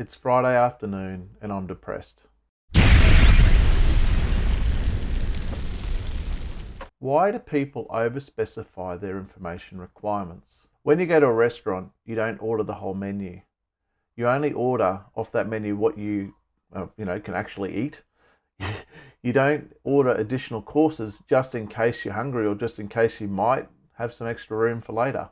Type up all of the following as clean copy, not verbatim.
It's Friday afternoon and I'm depressed. Why do people over-specify their information requirements? When you go to a restaurant, you don't order the whole menu. You only order off that menu what you can actually eat. You don't order additional courses just in case you're hungry or just in case you might have some extra room for later.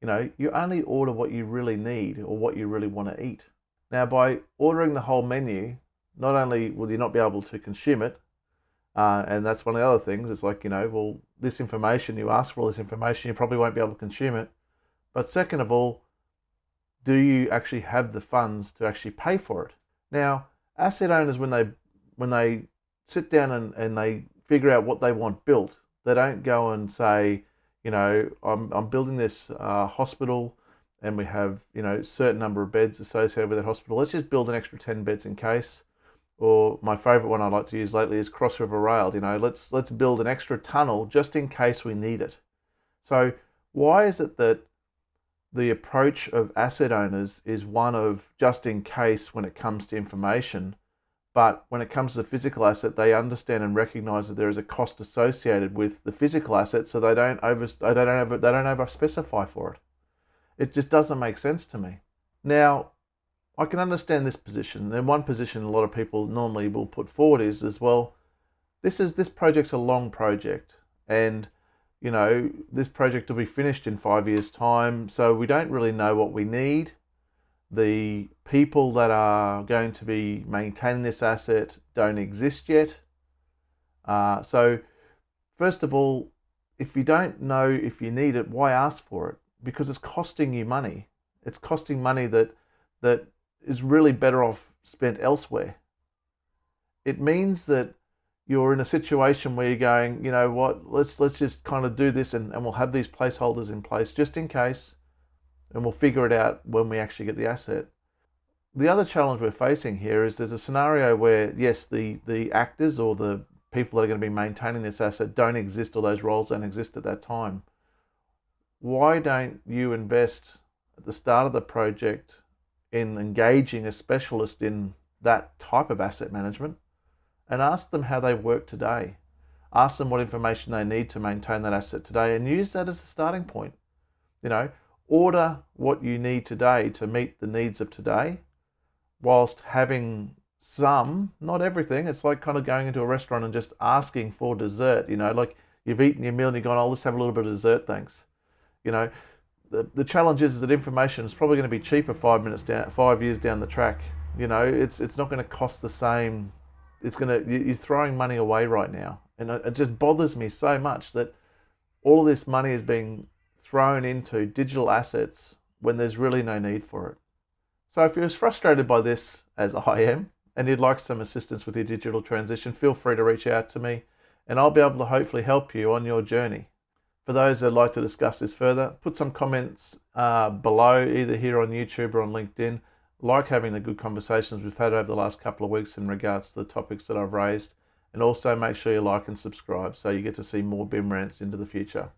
You only order what you really need or what you really want to eat. Now, by ordering the whole menu, not only will you not be able to consume it, and that's one of the other things, it's like, this information, you ask for all this information, you probably won't be able to consume it. But second of all, do you actually have the funds to actually pay for it? Now, asset owners, when they sit down and they figure out what they want built, they don't go and say, I'm building this hospital, and we have, certain number of beds associated with that hospital. Let's just build an extra 10 beds in case. Or my favorite one I like to use lately is Cross River Rail. Let's build an extra tunnel just in case we need it. So why is it that the approach of asset owners is one of just in case when it comes to information, but when it comes to the physical asset, they understand and recognize that there is a cost associated with the physical asset, so they don't over specify for it. It just doesn't make sense to me. Now, I can understand this position. And one position a lot of people normally will put forward is as well, this project's a long project, and this project will be finished in 5 years' time, so we don't really know what we need. The people that are going to be maintaining this asset don't exist yet. So first of all, if you don't know if you need it, why ask for it? Because it's costing you money. It's costing money that is really better off spent elsewhere. It means that you're in a situation where you're going, let's just kind of do this and we'll have these placeholders in place just in case, and we'll figure it out when we actually get the asset. The other challenge we're facing here is there's a scenario where, yes, the actors or the people that are going to be maintaining this asset don't exist, or those roles don't exist at that time. Why don't you invest at the start of the project in engaging a specialist in that type of asset management and ask them how they work today? Ask them what information they need to maintain that asset today and use that as the starting point. Order what you need today to meet the needs of today, whilst having some, not everything. It's like kind of going into a restaurant and just asking for dessert, like you've eaten your meal and you're going, let's have a little bit of dessert, thanks. The challenge is that information is probably going to be cheaper 5 years down the track. It's not going to cost the same. You're throwing money away right now. And it just bothers me so much that all of this money is being thrown into digital assets when there's really no need for it. So if you're as frustrated by this as I am, and you'd like some assistance with your digital transition, feel free to reach out to me, and I'll be able to hopefully help you on your journey. For those that would like to discuss this further, put some comments below, either here on YouTube or on LinkedIn. Like having the good conversations we've had over the last couple of weeks in regards to the topics that I've raised. And also make sure you like and subscribe so you get to see more BIM Rants into the future.